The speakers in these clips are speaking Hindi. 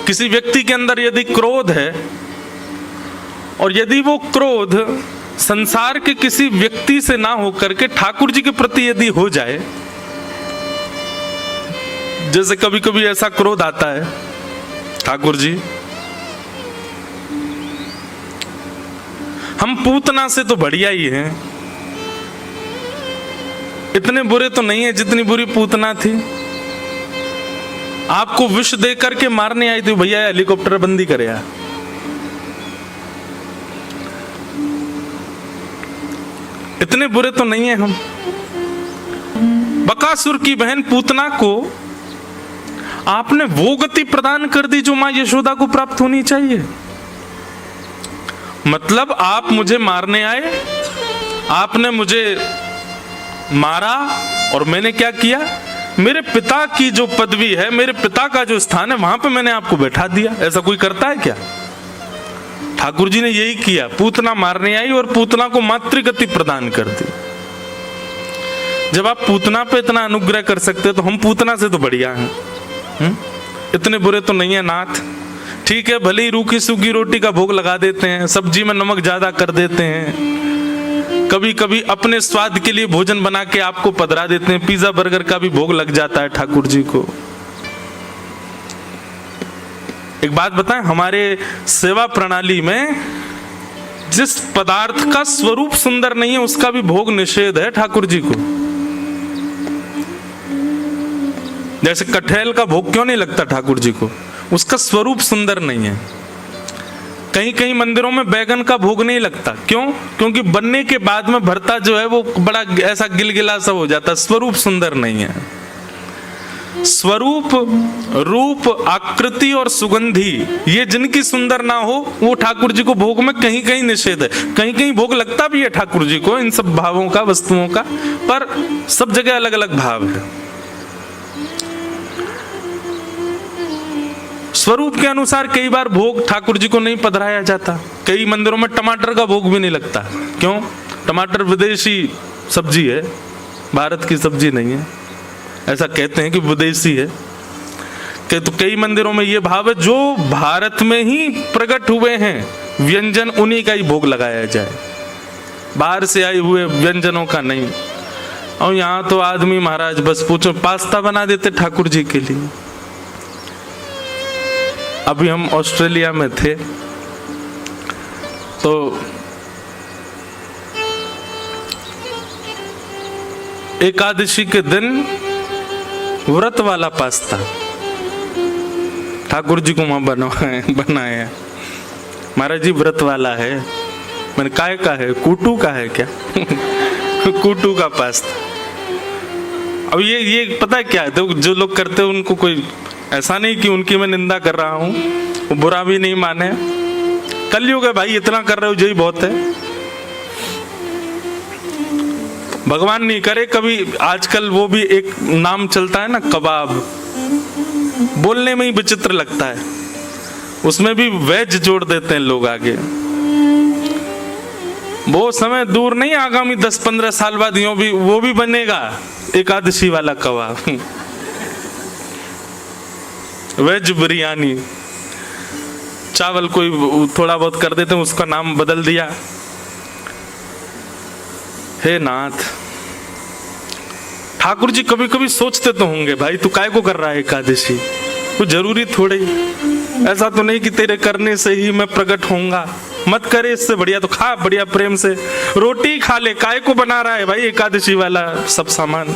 किसी व्यक्ति के अंदर यदि क्रोध है और यदि वो क्रोध संसार के किसी व्यक्ति से ना होकर के ठाकुर जी के प्रति यदि हो जाए, जैसे कभी कभी ऐसा क्रोध आता है, ठाकुर जी हम पूतना से तो बढ़िया ही हैं, इतने बुरे तो नहीं है जितनी बुरी पूतना थी, आपको विष दे करके मारने आई थी, भैया हेलीकॉप्टर बंदी करे यार। इतने बुरे तो नहीं है हम। बकासुर की बहन पूतना को आपने वो गति प्रदान कर दी जो मां यशोदा को प्राप्त होनी चाहिए। मतलब आप मुझे मारने आए, आपने मुझे मारा और मैंने क्या किया, मेरे पिता की जो पदवी है, मेरे पिता का जो स्थान है, वहां पे मैंने आपको बैठा दिया। ऐसा कोई करता है क्या? ठाकुर जी ने यही किया, पूतना मारने आई और पूतना को मातृगति प्रदान कर दी। जब आप पूतना पे इतना अनुग्रह कर सकते तो हम पूतना से तो बढ़िया हैं। इतने बुरे तो नहीं है नाथ। ठीक है, भले ही रूखी सूखी रोटी का भोग लगा देते हैं, सब्जी में नमक ज्यादा कर देते हैं, कभी कभी अपने स्वाद के लिए भोजन बना के आपको पधरा देते हैं, पिज्जा बर्गर का भी भोग लग जाता है ठाकुर जी को। एक बात बताएं, हमारे सेवा प्रणाली में जिस पदार्थ का स्वरूप सुंदर नहीं है उसका भी भोग निषेध है ठाकुर जी को। जैसे कटहल का भोग क्यों नहीं लगता ठाकुर जी को? उसका स्वरूप सुंदर नहीं है। कहीं कहीं मंदिरों में बैगन का भोग नहीं लगता, क्यों? क्योंकि बनने के बाद में भरता जो है वो बड़ा ऐसा गिलगिला सा हो जाता, स्वरूप सुंदर नहीं है। स्वरूप, रूप, आकृति और सुगंधी, ये जिनकी सुंदर ना हो वो ठाकुर जी को भोग में कहीं कहीं निषेध है। कहीं कहीं भोग लगता भी है ठाकुर जी को इन सब भावों का, वस्तुओं का, पर सब जगह अलग अलग भाव है। स्वरूप के अनुसार कई बार भोग ठाकुर जी को नहीं पधराया जाता। कई मंदिरों में टमाटर का भोग भी नहीं लगता। क्यों? टमाटर विदेशी सब्जी है, भारत की सब्जी नहीं है। ऐसा कहते हैं कि विदेशी है। तो कई मंदिरों में ये भाव है जो भारत में ही प्रकट हुए हैं व्यंजन, उन्हीं का ही भोग लगाया जाए, बाहर से आए हुए व्यंजनों का नहीं। और यहाँ तो आदमी महाराज बस पूछो, पास्ता बना देते ठाकुर जी के लिए। अभी हम ऑस्ट्रेलिया में थे तो एकादशी के दिन व्रत वाला पास्ता ठाकुर जी को वहां बनाया। महाराज जी व्रत वाला है। मैंने काय का है? कूटू का है क्या? कूटू का पास्ता। अब ये पता है क्या है, तो जो लोग करते हैं उनको कोई ऐसा नहीं कि उनकी मैं निंदा कर रहा हूं, वो बुरा भी नहीं माने। कलयुग है भाई, इतना कर रहे हो यही बहुत है। भगवान नहीं करे कभी। आजकल वो भी एक नाम चलता है ना, कबाब, बोलने में ही विचित्र लगता है, उसमें भी वेज जोड़ देते हैं लोग आगे। वो समय दूर नहीं, आगामी 10-15 साल बाद वो भी बनेगा एकादशी वाला कबाब। वेज बिरयानी, चावल कोई थोड़ा बहुत कर देते हैं, उसका नाम बदल दिया। हे नाथ, ठाकुर जी कभी कभी सोचते तो होंगे, भाई तू काय को कर रहा है एकादशी? कुछ जरूरी थोड़े, ऐसा तो नहीं कि तेरे करने से ही मैं प्रकट होऊंगा। मत करे, इससे बढ़िया तो खा, बढ़िया प्रेम से रोटी खा ले। काय को बना रहा है भाई एकादशी वाला सब सामान?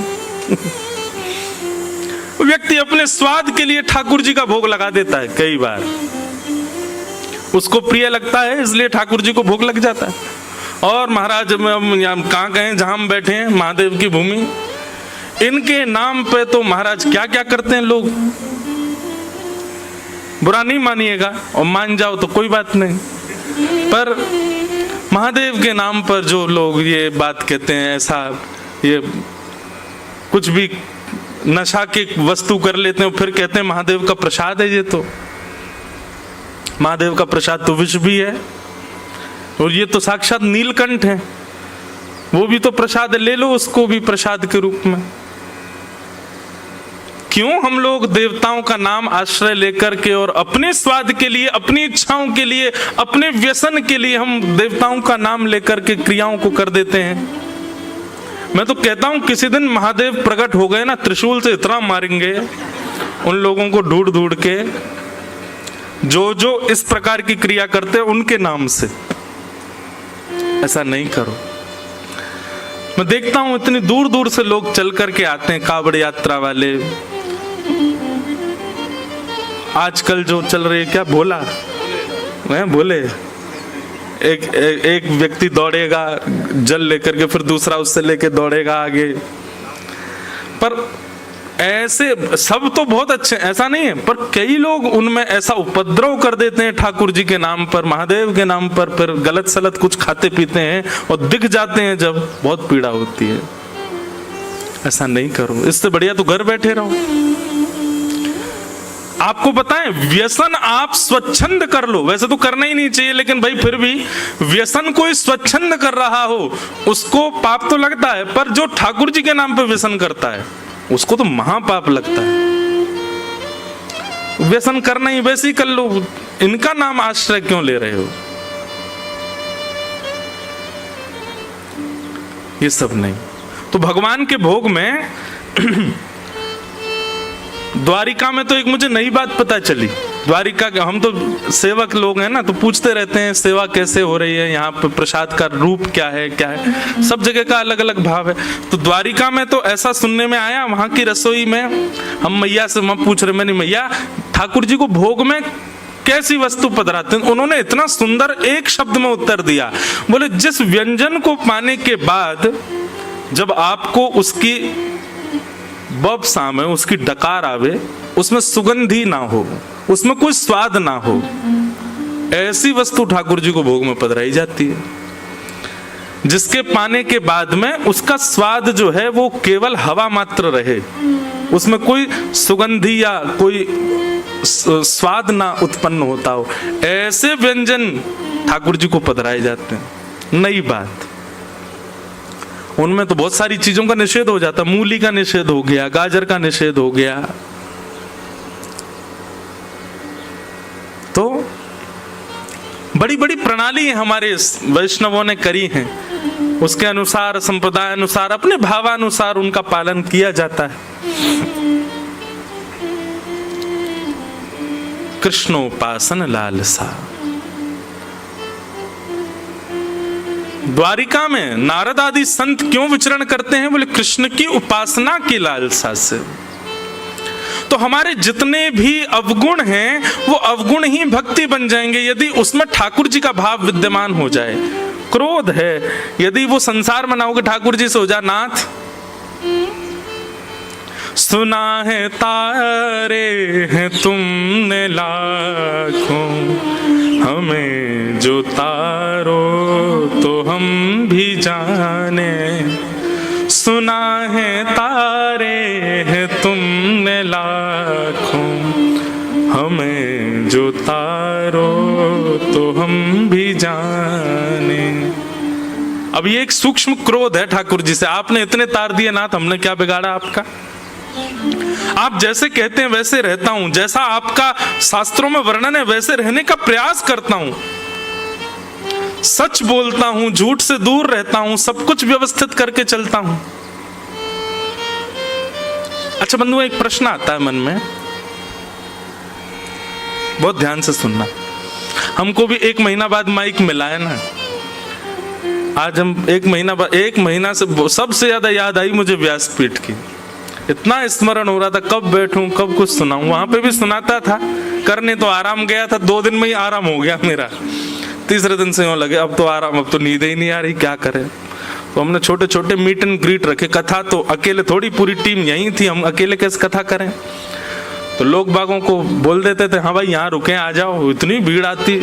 व्यक्ति अपने स्वाद के लिए ठाकुर जी का भोग लगा देता है। कई बार उसको प्रिय लगता है इसलिए ठाकुर जी को भोग लग जाता है। और महाराज हम कहाँ गए, जहां हम बैठे हैं महादेव की भूमि, इनके नाम पे तो महाराज क्या क्या करते हैं लोग। बुरा नहीं मानिएगा, और मान जाओ तो कोई बात नहीं, पर महादेव के नाम पर जो लोग ये बात कहते हैं, ऐसा ये कुछ भी नशा की वस्तु कर लेते हैं, फिर कहते हैं महादेव का प्रसाद है। ये तो महादेव का प्रसाद तो विष भी है, और ये तो साक्षात नीलकंठ है, वो भी तो प्रसाद है, ले लो उसको भी प्रसाद के रूप में। क्यों हम लोग देवताओं का नाम आश्रय लेकर के और अपने स्वाद के लिए, अपनी इच्छाओं के लिए, अपने व्यसन के लिए हम देवताओं का नाम लेकर के क्रियाओं को कर देते हैं। मैं तो कहता हूं किसी दिन महादेव प्रकट हो गए ना, त्रिशूल से इतना मारेंगे उन लोगों को ढूंढ ढूंढ के जो जो इस प्रकार की क्रिया करते हैं उनके नाम से। ऐसा नहीं करो। मैं देखता हूं इतनी दूर दूर से लोग चल करके आते हैं, कावड़ यात्रा वाले। आजकल जो चल रही है क्या, भोला बोले, एक व्यक्ति दौड़ेगा जल लेकर के, फिर दूसरा उससे लेके दौड़ेगा आगे। पर ऐसे सब तो बहुत अच्छे, ऐसा नहीं है, पर कई लोग उनमें ऐसा उपद्रव कर देते हैं ठाकुर जी के नाम पर, महादेव के नाम पर, फिर गलत सलत कुछ खाते पीते हैं और दिख जाते हैं जब, बहुत पीड़ा होती है। ऐसा नहीं करो, इससे बढ़िया तो घर बैठे रहो। आपको बताएं, व्यसन आप स्वच्छंद कर लो, वैसे तो करना ही नहीं चाहिए, लेकिन भाई फिर भी व्यसन कोई स्वच्छंद कर रहा हो उसको पाप तो लगता है, पर जो ठाकुर जी के नाम पर व्यसन करता है उसको तो महापाप लगता है। व्यसन करना ही वैसे ही कर लो, इनका नाम आश्रय क्यों ले रहे हो? ये सब नहीं। तो भगवान के भोग में द्वारिका में तो एक मुझे नई बात पता चली। द्वारिका के, हम तो सेवक लोग हैं ना, तो पूछते रहते हैं सेवा कैसे हो रही है, यहाँ पे प्रसाद का रूप क्या है, क्या है, सब जगह का अलग अलग भाव है। तो द्वारिका में तो ऐसा सुनने में आया, वहां की रसोई में हम मैया से पूछ रहे, मैंने मैया ठाकुर जी को भोग में कैसी वस्तु पधराते हैं? उन्होंने इतना सुंदर एक शब्द में उत्तर दिया, बोले जिस व्यंजन को पाने के बाद जब आपको उसकी बब सामे, उसकी डकार आवे, उसमें सुगंधी ना हो, उसमें कोई स्वाद ना हो, ऐसी वस्तु ठाकुर जी को भोग में पधराई जाती है, जिसके पाने के बाद में उसका स्वाद जो है वो केवल हवा मात्र रहे, उसमें कोई सुगंधी या कोई स्वाद ना उत्पन्न होता हो, ऐसे व्यंजन ठाकुर जी को पधराए जाते हैं। नई बात, उनमें तो बहुत सारी चीजों का निषेध हो जाता, मूली का निषेध हो गया, गाजर का निषेध हो गया। तो बड़ी बड़ी प्रणाली हमारे वैष्णवों ने करी है, उसके अनुसार, संप्रदाय अनुसार, अपने भावानुसार उनका पालन किया जाता है। कृष्णोपासन लालसा। द्वारिका में नारद आदि संत क्यों विचरण करते हैं? बोले कृष्ण की उपासना की लालसा से। तो हमारे जितने भी अवगुण हैं वो अवगुण ही भक्ति बन जाएंगे यदि उसमें ठाकुर जी का भाव विद्यमान हो जाए। क्रोध है, यदि वो संसार मनाओगे ठाकुर जी से हो जाए, नाथ सुना है तारे हैं तुमने लाखों, हमें जो तारो तो हम भी जाने, सुना है तारे हैं तुमने लाखों, हमें जो तारो तो हम भी जाने। अब ये एक सूक्ष्म क्रोध है ठाकुर जी से, आपने इतने तार दिए नाथ, हमने क्या बिगाड़ा आपका? आप जैसे कहते हैं वैसे रहता हूं, जैसा आपका शास्त्रों में वर्णन है वैसे रहने का प्रयास करता हूं, सच बोलता हूं, झूठ से दूर रहता हूं, सब कुछ व्यवस्थित करके चलता हूं। अच्छा बंधुओं, एक प्रश्न आता है मन में, बहुत ध्यान से सुनना। हमको भी 1 महीना बाद माइक मिला है ना, आज हम 1 महीना बाद, 1 महीना से सबसे ज्यादा याद आई मुझे व्यासपीठ की। इतना स्मरण हो रहा था कब बैठूं, कब कुछ सुनाऊं। वहां पे भी सुनाता था, करने तो आराम गया था, 2 दिन में ही आराम हो गया मेरा। तीसरे दिन से यूं लगे अब तो आराम, अब तो नींद ही नहीं आ रही, क्या करें। तो हमने छोटे छोटे मीट एंड ग्रीट रखे। कथा तो अकेले थोड़ी, पूरी टीम यहीं थी, हम अकेले कैसे कथा करें। तो लोग बागों को बोल देते थे हाँ भाई यहाँ रुके, आ जाओ। इतनी भीड़ आती,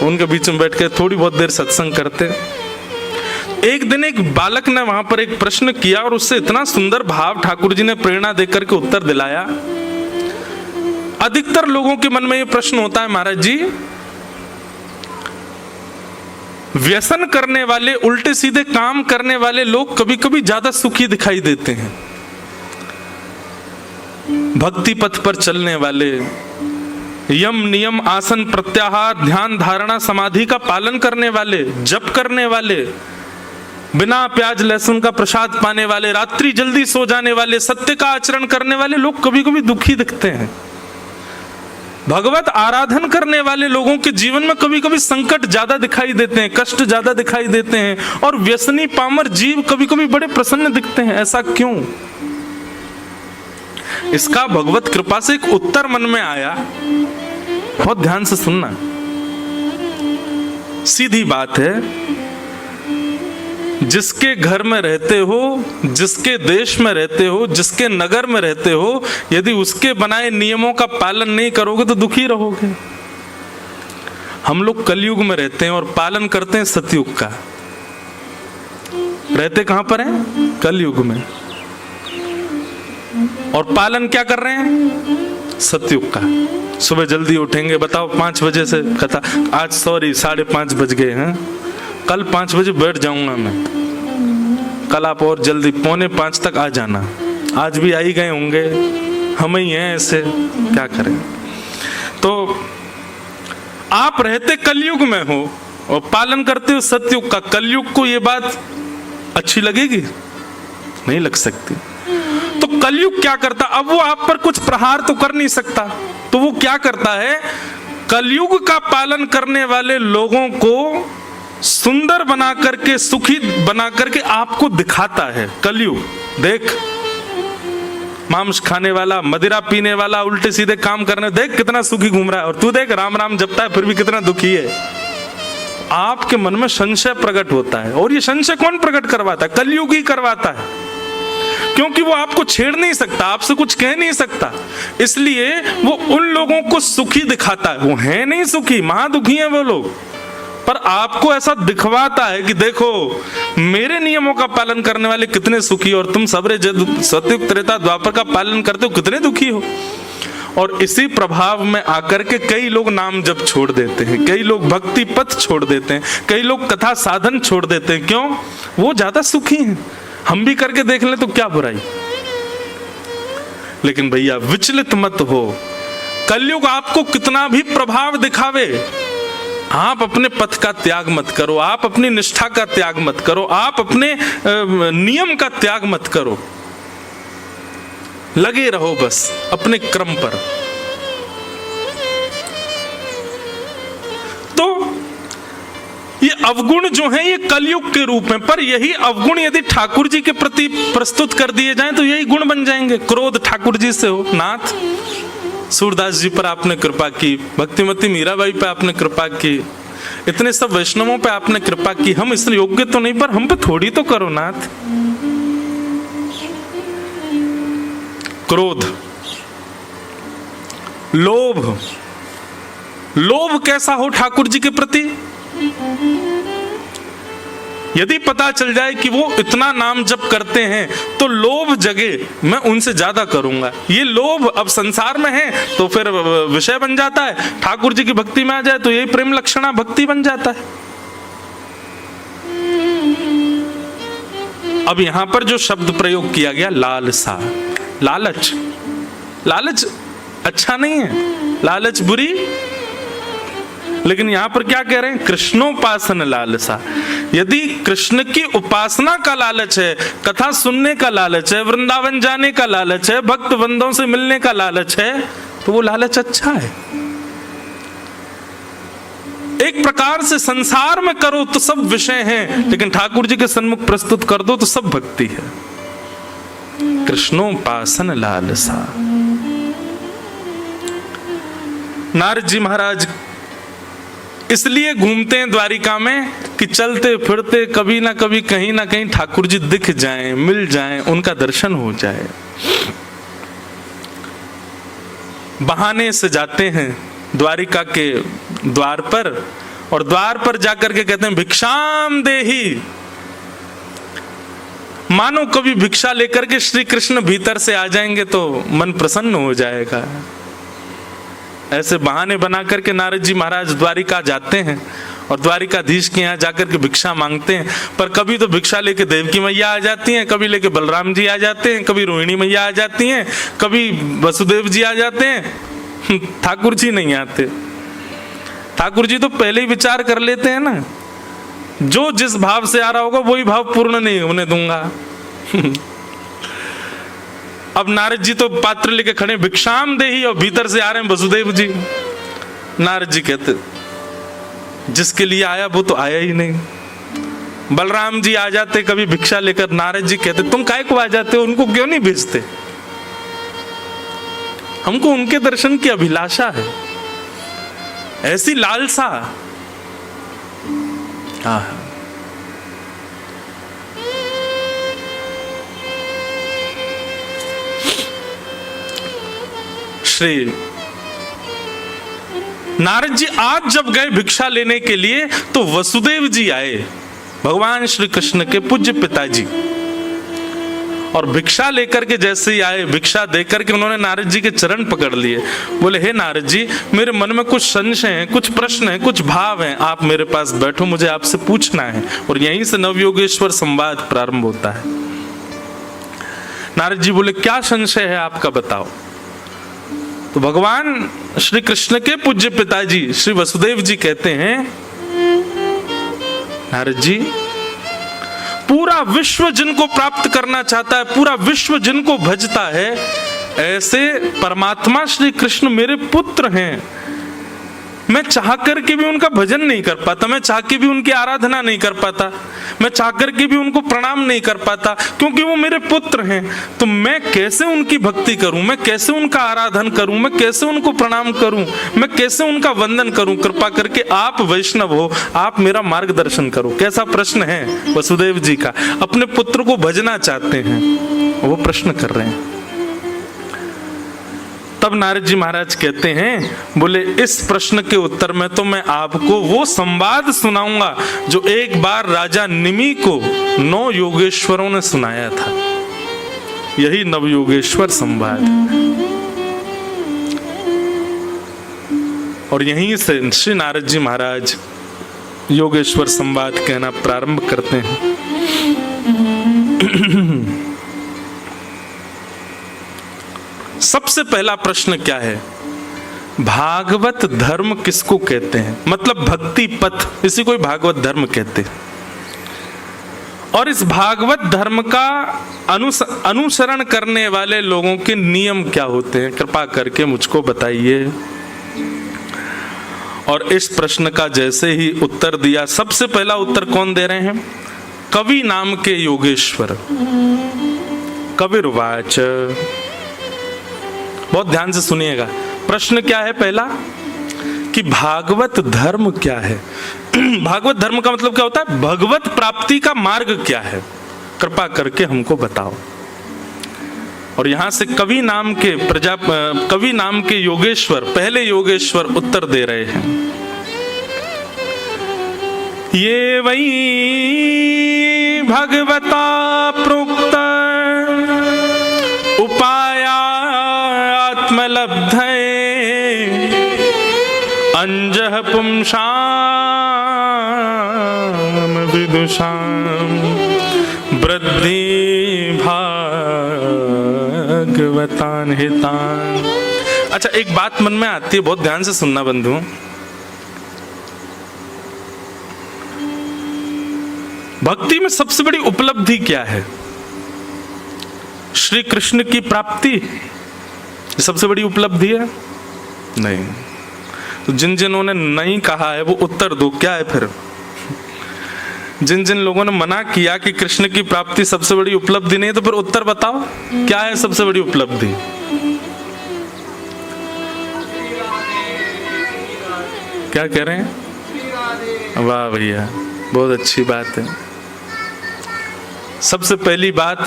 उनके बीच में बैठ के थोड़ी बहुत देर सत्संग करते। एक दिन एक बालक ने वहां पर एक प्रश्न किया और उससे इतना सुंदर भाव ठाकुर जी ने प्रेरणा देकर के उत्तर दिलाया। अधिकतर लोगों के मन में ये प्रश्न होता है, महाराज जी व्यसन करने वाले, उल्टे सीधे काम करने वाले लोग कभी कभी ज्यादा सुखी दिखाई देते हैं। भक्ति पथ पर चलने वाले, यम नियम आसन प्रत्याहार ध्यान धारणा समाधि का पालन करने वाले, जप करने वाले, बिना प्याज लहसुन का प्रसाद पाने वाले, रात्रि जल्दी सो जाने वाले, सत्य का आचरण करने वाले लोग कभी कभी दुखी दिखते हैं। भगवत आराधन करने वाले लोगों के जीवन में कभी कभी संकट ज्यादा दिखाई देते हैं, कष्ट ज्यादा दिखाई देते हैं, और व्यसनी पामर जीव कभी कभी बड़े प्रसन्न दिखते हैं। ऐसा क्यों? इसका भगवत कृपा से एक उत्तर मन में आया, बहुत ध्यान से सुनना। सीधी बात है, जिसके घर में रहते हो, जिसके देश में रहते हो, जिसके नगर में रहते हो, यदि उसके बनाए नियमों का पालन नहीं करोगे तो दुखी रहोगे। हम लोग कलयुग में रहते हैं और पालन करते हैं सतयुग का। रहते कहां पर हैं? कलयुग में। और पालन क्या कर रहे हैं? सतयुग का। सुबह जल्दी उठेंगे, बताओ 5 बजे से कथा, आज सॉरी 5:30 बज गए हैं, कल 5 बजे बैठ जाऊंगा मैं, कल आप और जल्दी 4:45 तक आ जाना। आज भी आ ही गए होंगे, हम ही हैं ऐसे, क्या करें। तो आप रहते कलयुग में हो और पालन करते हो सतयुग का। कलयुग को ये बात अच्छी लगेगी? नहीं लग सकती। तो कलयुग क्या करता? अब वो आप पर कुछ प्रहार तो कर नहीं सकता, तो वो क्या करता है? कलयुग का पालन करने वाले लोगों को सुंदर बना करके, सुखी बना करके आपको दिखाता है। कलयुग देख, मांस खाने वाला, मदिरा पीने वाला, उल्टे सीधे काम करने, देख कितना सुखी घूम रहा है, और तू देख राम राम जपता है फिर भी कितना दुखी है। आपके मन में संशय प्रकट होता है, और ये संशय कौन प्रकट करवाता है? कलयुग ही करवाता है, क्योंकि वो आपको छेड़ नहीं सकता, आपसे कुछ कह नहीं सकता, इसलिए वो उन लोगों को सुखी दिखाता है। वो है नहीं सुखी, महादुखी हैं वो लोग, पर आपको ऐसा दिखवाता है कि देखो मेरे नियमों का पालन करने वाले कितने सुखी, और तुम सबरे सतयुग त्रेता द्वापर का पालन करते हो कितने दुखी हो। और इसी प्रभाव में आकर के कई लोग नाम जप छोड़ देते हैं, कई लोग भक्ति पथ छोड़ देते हैं, कई लोग कथा साधन छोड़ देते हैं। क्यों? वो ज्यादा सुखी हैं। हम भी करके देख लें तो क्या बुराई। लेकिन भैया विचलित मत हो, कलयुग आपको कितना भी प्रभाव दिखावे, आप अपने पथ का त्याग मत करो, आप अपनी निष्ठा का त्याग मत करो, आप अपने नियम का त्याग मत करो, लगे रहो बस अपने क्रम पर। तो ये अवगुण जो हैं ये कलयुग के रूप में, पर यही अवगुण यदि ठाकुर जी के प्रति प्रस्तुत कर दिए जाएं तो यही गुण बन जाएंगे। क्रोध ठाकुर जी से हो, नाथ सूरदास जी पर आपने कृपा की, भक्तिमती मीराबाई पे आपने कृपा की, इतने सब वैष्णवों पे आपने कृपा की, हम इस योग्य तो नहीं पर हम पे थोड़ी तो करो नाथ। क्रोध, लोभ, लोभ कैसा हो ठाकुर जी के प्रति? यदि पता चल जाए कि वो इतना नाम जप करते हैं तो लोभ जगे, मैं उनसे ज्यादा करूंगा, ये लोभ अब संसार में है तो फिर विषय बन जाता है। ठाकुर जी की भक्ति में आ जाए तो यही प्रेम लक्षणा भक्ति बन जाता है। अब यहां पर जो शब्द प्रयोग किया गया लालसा, लालच, लालच अच्छा नहीं है, लालच बुरी, लेकिन यहां पर क्या कह रहे हैं? कृष्णोपासन लालसा। यदि कृष्ण की उपासना का लालच है, कथा सुनने का लालच है, वृंदावन जाने का लालच है, भक्त बंदों से मिलने का लालच है, तो वो लालच अच्छा है। एक प्रकार से संसार में करो तो सब विषय हैं, लेकिन ठाकुर जी के सन्मुख प्रस्तुत कर दो तो सब भक्ति है। कृष्णोपासन लालसा। नारद जी महाराज इसलिए घूमते हैं द्वारिका में कि चलते फिरते कभी ना कभी कहीं ना कहीं ठाकुर जी दिख जाएं, मिल जाएं, उनका दर्शन हो जाए। बहाने से जाते हैं द्वारिका के द्वार पर, और द्वार पर जाकर के कहते हैं भिक्षाम देहि। मानो कभी भिक्षा लेकर के श्री कृष्ण भीतर से आ जाएंगे तो मन प्रसन्न हो जाएगा। ऐसे बहाने बना करके नारद जी महाराज द्वारिका जाते हैं और द्वारिकाधीश के यहाँ जाकर के भिक्षा मांगते हैं। पर कभी तो भिक्षा लेके देवकी मैया आ जाती हैं, कभी लेके बलराम जी आ जाते हैं, कभी रोहिणी मैया आ जाती हैं, कभी वसुदेव जी आ जाते हैं, ठाकुर जी नहीं आते। ठाकुर जी तो पहले ही विचार कर लेते हैं ना, जो जिस भाव से आ रहा होगा वही भाव पूर्ण नहीं होने दूंगा। अब नारद जी तो पात्र लेके खड़े, भिक्षाम देही, और भीतर से आ रहे हैं वसुदेव जी। नारद जी कहते जिसके लिए आया वो तो आया ही नहीं। बलराम जी आ जाते कभी भिक्षा लेकर, नारद जी कहते तुम काहे को आ जाते हो, उनको क्यों नहीं भेजते, हमको उनके दर्शन की अभिलाषा है, ऐसी लालसा। श्री नारद जी आज जब गए भिक्षा लेने के लिए तो वसुदेव जी आए, भगवान श्री कृष्ण के पूज्य पिताजी, और भिक्षा लेकर के जैसे ही आए, भिक्षा देकर के उन्होंने नारद जी के चरण पकड़ लिए। बोले हे नारद जी, मेरे मन में कुछ संशय हैं, कुछ प्रश्न हैं, कुछ भाव हैं, आप मेरे पास बैठो, मुझे आपसे पूछना है। और यहीं से नवयोगेश्वर संवाद प्रारंभ होता है। नारद जी बोले क्या संशय है आपका, बताओ। तो भगवान श्री कृष्ण के पूज्य पिताजी श्री वसुदेव जी कहते हैं, नारद जी, पूरा विश्व जिनको प्राप्त करना चाहता है, पूरा विश्व जिनको भजता है, ऐसे परमात्मा श्री कृष्ण मेरे पुत्र हैं। मैं चाह करके भी उनका भजन नहीं कर पाता, मैं चाह के भी उनकी आराधना नहीं कर पाता, मैं चाह करके भी उनको प्रणाम नहीं कर पाता, क्योंकि वो मेरे पुत्र हैं। तो मैं कैसे उनकी भक्ति करूं, मैं कैसे उनका आराधन करूं, मैं कैसे उनको प्रणाम करूं, मैं कैसे उनका वंदन करूं। कृपा करके आप वैष्णव हो, आप मेरा मार्गदर्शन करो। कैसा प्रश्न है वसुदेव जी का, अपने पुत्र को भजना चाहते हैं, वो प्रश्न कर रहे हैं। तब नारद जी महाराज कहते हैं, बोले इस प्रश्न के उत्तर में तो मैं आपको वो संवाद सुनाऊंगा जो एक बार राजा निमि को 9 योगेश्वरों ने सुनाया था। यही नवयोगेश्वर संवाद। और यहीं से श्री नारद जी महाराज योगेश्वर संवाद कहना प्रारंभ करते हैं। सबसे पहला प्रश्न क्या है, भागवत धर्म किसको कहते हैं, मतलब भक्ति पथ, इसी को ही भागवत धर्म कहते हैं। और इस भागवत धर्म का अनुसरण करने वाले लोगों के नियम क्या होते हैं, कृपा करके मुझको बताइए। और इस प्रश्न का जैसे ही उत्तर दिया, सबसे पहला उत्तर कौन दे रहे हैं, कवि नाम के योगेश्वर। कविर्वाच, बहुत ध्यान से सुनिएगा। प्रश्न क्या है पहला, कि भागवत धर्म क्या है। भागवत धर्म का मतलब क्या होता है, भगवत प्राप्ति का मार्ग क्या है, कृपा करके हमको बताओ। और यहां से कवि नाम के योगेश्वर, पहले योगेश्वर उत्तर दे रहे हैं। ये वही भगवता प्रोक्त उपाया आत्मलब्धये अंजः पुंसाम विदुषाम वृद्धि भागवतान हितान। अच्छा, एक बात मन में आती है, बहुत ध्यान से सुनना बंधु। भक्ति में सबसे बड़ी उपलब्धि क्या है, श्री कृष्ण की प्राप्ति सबसे बड़ी उपलब्धि है? नहीं। तो जिन ने नहीं कहा है वो उत्तर दो, क्या है फिर? जिन लोगों ने मना किया कि कृष्ण की प्राप्ति सबसे बड़ी उपलब्धि नहीं है, तो फिर उत्तर बताओ क्या है सबसे बड़ी उपलब्धि? क्या कह रहे हैं? वाह भैया, बहुत अच्छी बात है। सबसे पहली बात,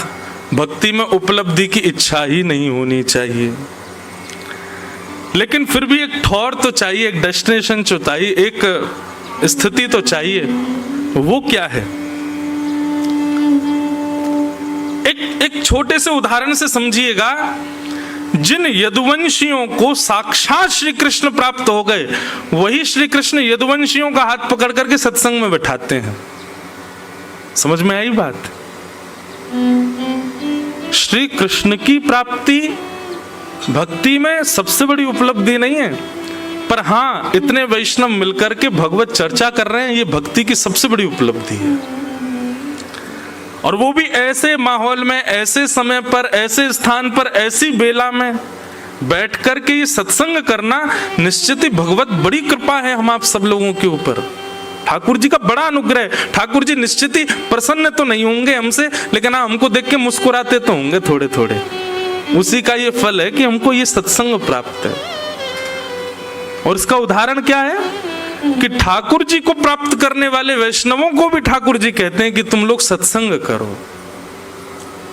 भक्ति में उपलब्धि की इच्छा ही नहीं होनी चाहिए, लेकिन फिर भी एक ठौर तो चाहिए, एक डेस्टिनेशन तो चाहिए, एक स्थिति तो चाहिए। वो क्या है? एक छोटे से उदाहरण से समझिएगा। जिन यदुवंशियों को साक्षात श्री कृष्ण प्राप्त हो गए, वही श्री कृष्ण यदुवंशियों का हाथ पकड़ करके सत्संग में बैठाते हैं। समझ में आई बात? श्री कृष्ण की प्राप्ति भक्ति में सबसे बड़ी उपलब्धि नहीं है, पर हाँ, इतने वैष्णव मिलकर के भगवत चर्चा कर रहे हैं, ये भक्ति की सबसे बड़ी उपलब्धि है। और वो भी ऐसे माहौल में, ऐसे समय पर, ऐसे स्थान पर, ऐसी बेला में बैठ करके ये सत्संग करना निश्चित ही भगवत बड़ी कृपा है हम आप सब लोगों के ऊपर। ठाकुर जी का बड़ा अनुग्रह है। ठाकुर जी निश्चित ही प्रसन्न तो नहीं होंगे हमसे, लेकिन हाँ, हमको देख के मुस्कुराते तो होंगे थोड़े थोड़े। उसी का ये फल है कि हमको ये सत्संग प्राप्त है। और इसका उदाहरण क्या है कि ठाकुर जी को प्राप्त करने वाले वैष्णवों को भी ठाकुर जी कहते हैं कि तुम लोग सत्संग करो,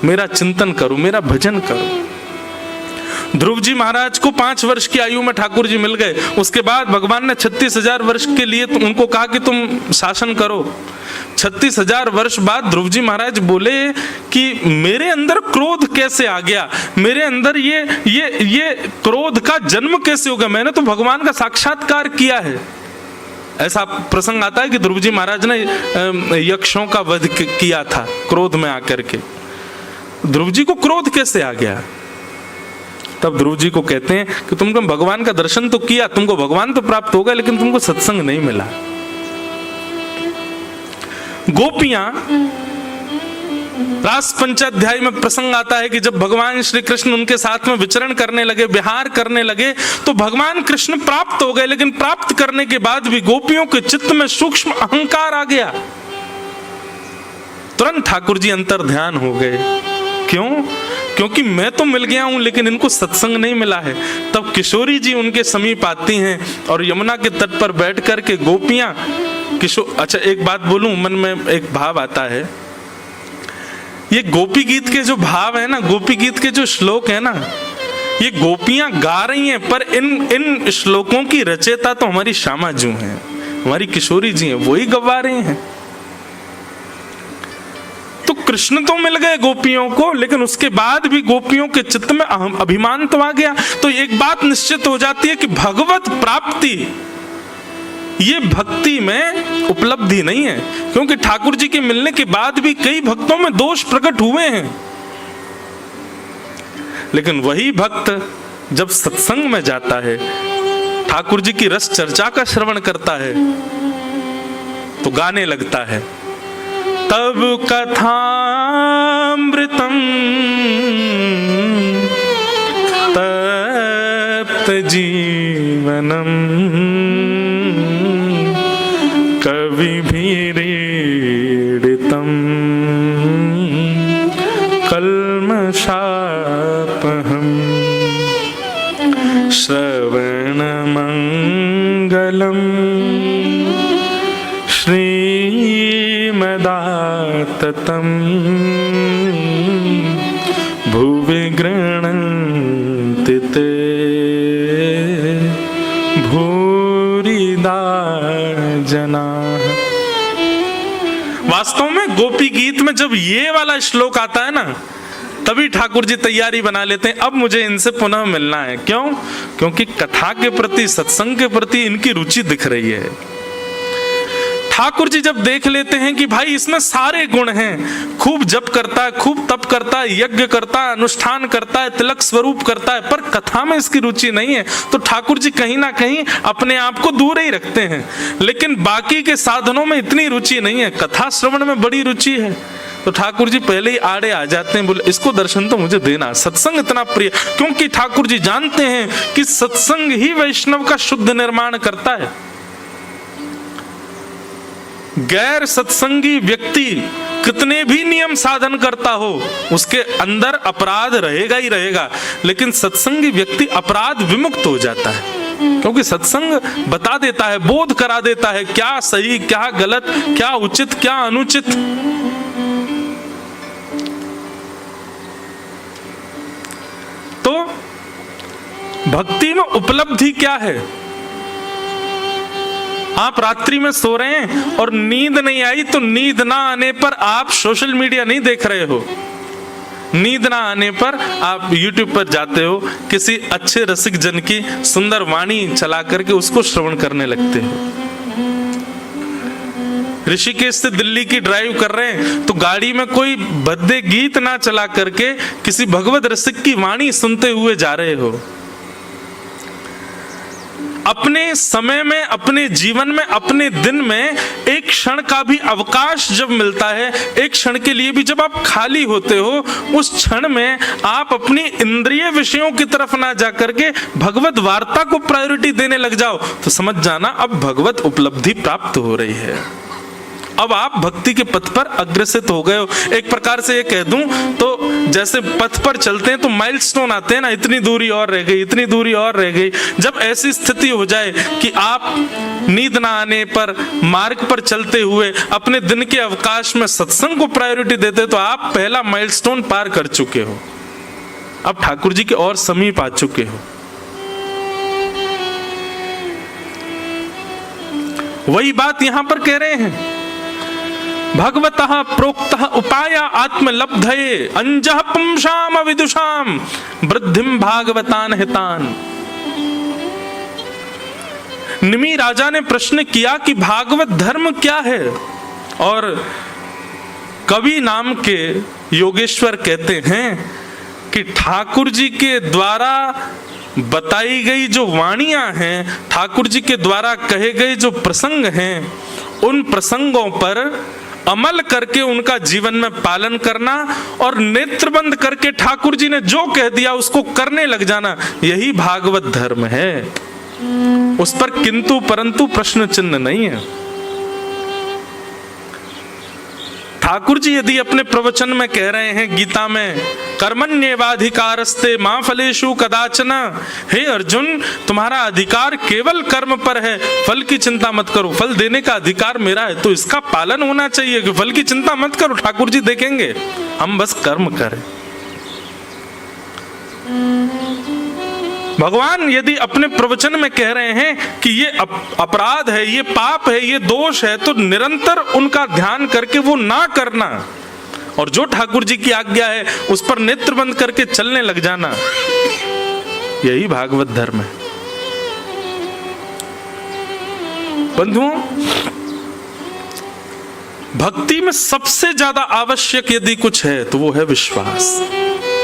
मेरा चिंतन करो, मेरा भजन करो। ध्रुव जी महाराज को 5 वर्ष की आयु में ठाकुर जी मिल गए। उसके बाद भगवान ने 36,000 वर्ष के लिए उनको कहा कि तुम शासन करो। 36,000 वर्ष बाद ध्रुव जी महाराज बोले कि मेरे अंदर क्रोध कैसे आ गया, मेरे अंदर ये क्रोध का जन्म कैसे हो गया, मैंने तो भगवान का साक्षात्कार किया है। ऐसा प्रसंग आता है कि ध्रुव जी महाराज ने यक्षों का वध किया था क्रोध में आकर के। ध्रुव जी को क्रोध कैसे आ गया? तब ध्रुव जी को कहते हैं कि तुमने भगवान का दर्शन तो किया, तुमको भगवान तो प्राप्त हो गया, लेकिन तुमको सत्संग नहीं मिला। गोपियां, रास पंचाध्याय में प्रसंग आता है कि जब भगवान श्री कृष्ण उनके साथ में विचरण करने लगे, विहार करने लगे, तो भगवान कृष्ण प्राप्त हो गए, लेकिन प्राप्त करने के बाद भी गोपियों के चित्त में सूक्ष्म अहंकार आ गया। तुरंत ठाकुर जी अंतर ध्यान हो गए। क्यों? क्योंकि मैं तो मिल गया हूं, लेकिन इनको सत्संग नहीं मिला है। तब किशोरी जी उनके समीप आती हैं और यमुना के तट पर बैठ करके गोपियां अच्छा, एक बात बोलूं, मन में एक भाव आता है। ये गोपी गीत के जो भाव है ना, गोपी गीत के जो श्लोक है ना, ये गोपियां गा रही हैं, पर इन श्लोकों की रचयिता तो हमारी श्यामा जी हैं, हमारी किशोरी जी हैं, वही गवा रही हैं। तो कृष्ण तो मिल गए गोपियों को, लेकिन उसके बाद भी गोपियों के चित्त में अभिमान तो आ गया। तो एक बात निश्चित हो जाती है कि भगवत प्राप्ति ये भक्ति में उपलब्धि नहीं है, क्योंकि ठाकुर जी के मिलने के बाद भी कई भक्तों में दोष प्रकट हुए हैं। लेकिन वही भक्त जब सत्संग में जाता है, ठाकुर जी की रस चर्चा का श्रवण करता है, तो गाने लगता है, तब कथामृतम तप्त जीवनम कविभिरीडितम कल्मषापहम श्रवणमंगलम श्रीमदाततं भुवि गृह्णन्ति ते भूरिदा जनाः। वास्तव में गोपी गीत में जब ये वाला श्लोक आता है ना, तभी ठाकुर जी तैयारी बना लेते हैं, अब मुझे इनसे पुनः मिलना है। क्यों? क्योंकि कथा के प्रति, सत्संग के प्रति इनकी रुचि दिख रही है। ठाकुर जी जब देख लेते हैं कि भाई इसमें सारे गुण हैं, खूब जप करता है, खूब तप करता है, यज्ञ करता है, अनुष्ठान करता है, तिलक स्वरूप करता है, पर कथा में इसकी रुचि नहीं है, तो ठाकुर जी कहीं ना कहीं अपने आप को दूर ही रखते हैं। लेकिन बाकी के साधनों में इतनी रुचि नहीं है, कथा श्रवण में बड़ी रुचि है, तो ठाकुर जी पहले ही आड़े आ जाते हैं, बोले इसको दर्शन तो मुझे देना। सत्संग इतना प्रिय, क्योंकि ठाकुर जी जानते हैं कि सत्संग ही वैष्णव का शुद्ध निर्माण करता है। गैर सत्संगी व्यक्ति कितने भी नियम साधन करता हो, उसके अंदर अपराध रहेगा ही रहेगा, लेकिन सत्संगी व्यक्ति अपराध विमुक्त हो जाता है, क्योंकि सत्संग बता देता है, बोध करा देता है क्या सही, क्या गलत, क्या उचित, क्या अनुचित। तो भक्ति में उपलब्धि क्या है? आप रात्रि में सो रहे हैं और नींद नहीं आई, तो नींद ना आने पर आप सोशल मीडिया नहीं देख रहे हो, नींद ना आने पर आप YouTube पर जाते हो, किसी अच्छे रसिक जन की सुंदर वाणी चला करके उसको श्रवण करने लगते हो। ऋषिकेश से दिल्ली की ड्राइव कर रहे हैं तो गाड़ी में कोई भद्दे गीत ना चला करके किसी भगवत रसिक की वाणी सुनते हुए जा रहे हो। अपने समय में, अपने जीवन में, अपने दिन में एक क्षण का भी अवकाश जब मिलता है, एक क्षण के लिए भी जब आप खाली होते हो, उस क्षण में आप अपनी इंद्रिय विषयों की तरफ ना जाकर के भगवत वार्ता को प्रायोरिटी देने लग जाओ तो समझ जाना अब भगवत उपलब्धि प्राप्त हो रही है। अब आप भक्ति के पथ पर अग्रसित हो गए हो। एक प्रकार से ये कह दूं तो जैसे पथ पर चलते हैं तो माइलस्टोन आते हैं ना, इतनी दूरी और रह गई, इतनी दूरी और रह गई। जब ऐसी स्थिति हो जाए कि आप नींद ना आने पर, मार्ग पर चलते हुए अपने दिन के अवकाश में सत्संग को प्रायोरिटी देते तो आप पहला माइलस्टोन पार कर चुके हो, अब ठाकुर जी के और समीप आ चुके हो। वही बात यहां पर कह रहे हैं, भगवतः प्रोक्तः उपाय आत्मलब्धये अंजः पुंसाम विदुषाम वृद्धिम भागवतान हितान। निमि राजा ने प्रश्न किया कि भागवत धर्म क्या है, और कवि नाम के योगेश्वर कहते हैं कि ठाकुर जी के द्वारा बताई गई जो वाणियां हैं, ठाकुर जी के द्वारा कहे गए जो प्रसंग हैं, उन प्रसंगों पर अमल करके उनका जीवन में पालन करना और नेत्र बंद करके ठाकुर जी ने जो कह दिया उसको करने लग जाना, यही भागवत धर्म है। उस पर किंतु परंतु प्रश्न चिन्ह नहीं है। ठाकुर जी यदि अपने प्रवचन में कह रहे हैं गीता में, कर्मण्येवाधिकारस्ते मा फलेषु कदाचन, हे अर्जुन तुम्हारा अधिकार केवल कर्म पर है, फल की चिंता मत करो। फल देने का अधिकार मेरा है तो इसका पालन होना चाहिए कि फल की चिंता मत करो, ठाकुर जी देखेंगे, हम बस कर्म करें। भगवान यदि अपने प्रवचन में कह रहे हैं कि ये अपराध है, ये पाप है, ये दोष है, तो निरंतर उनका ध्यान करके वो ना करना और जो ठाकुर जी की आज्ञा है उस पर नेत्र बंद करके चलने लग जाना, यही भागवत धर्म है। बंधुओं, भक्ति में सबसे ज्यादा आवश्यक यदि कुछ है तो वो है विश्वास,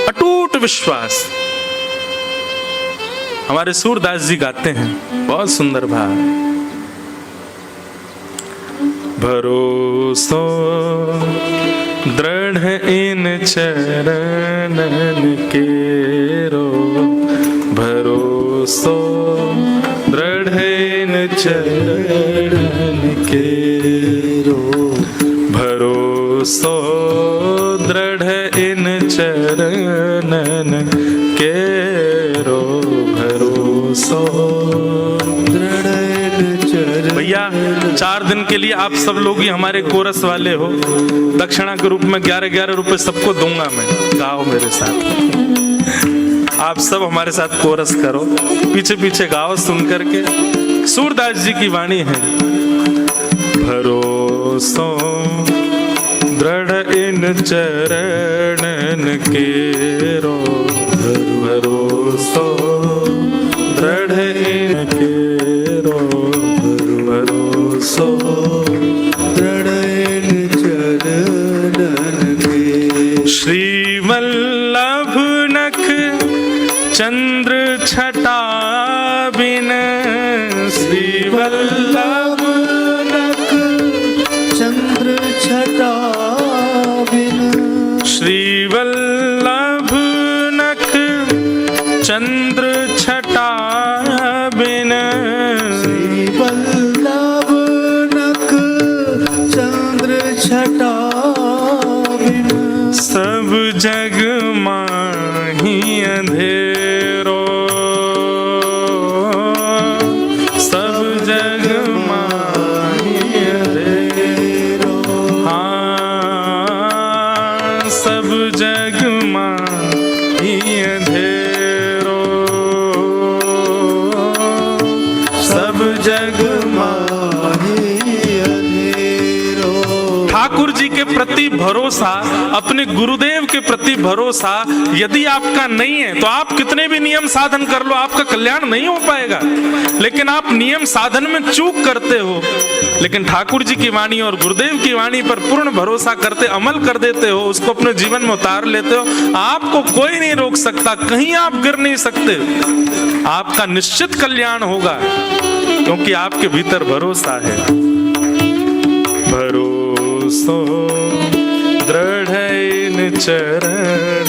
अटूट विश्वास। हमारे सूरदास जी गाते हैं, बहुत सुंदर भाव, भरोसो दृढ़ इन चरणन केरो, भरोसो दृढ़ इन चरणन केरो, भरोसो दृढ़ इन चरणन केरो, भरोसो दृढ़ इन चरणन। भैया 4 दिन के लिए आप सब लोग ही हमारे कोरस वाले हो, दक्षिणा के रूप में 11-11 रुपए सबको दूंगा मैं, गाओ मेरे साथ। आप सब हमारे साथ कोरस करो, पीछे पीछे गाओ सुन करके। सूरदास जी की वाणी है, भरोसो दृढ़ इन चरणन केरो, भरोसो दृढ़ इन केरो, भरोसो दृढ़ इन चरणन केरो। श्री वल्लभ नख चंद्र छटा बिन, श्री वल्लभ नख चंद्र छटा बिन, श्री वल्लभ नख चंद्र छटा बिन, श्री वल्लभ नख चंद्र छटा बिन, सब जग माही अंधेरो, सब जग माही अंधेरो, हाँ सब जग माही अंधेरो, सब जग माही अंधेरो। ठाकुर जी के प्रति प्रति भरोसा, अपने गुरुदेव के प्रति भरोसा यदि आपका नहीं है तो आप कितने भी नियम साधन कर लो, आपका कल्याण नहीं हो पाएगा। लेकिन आप नियम साधन में चूक करते हो, लेकिन ठाकुर जी की वाणी और गुरुदेव की वाणी पर पूर्ण भरोसा करते, अमल कर देते हो, उसको अपने जीवन में उतार लेते हो, आपको कोई नहीं रोक सकता, कहीं आप गिर नहीं सकते। आपका निश्चित कल्याण होगा, क्योंकि आपके भीतर भरोसा है। भरोसो दृढ़ इन चरण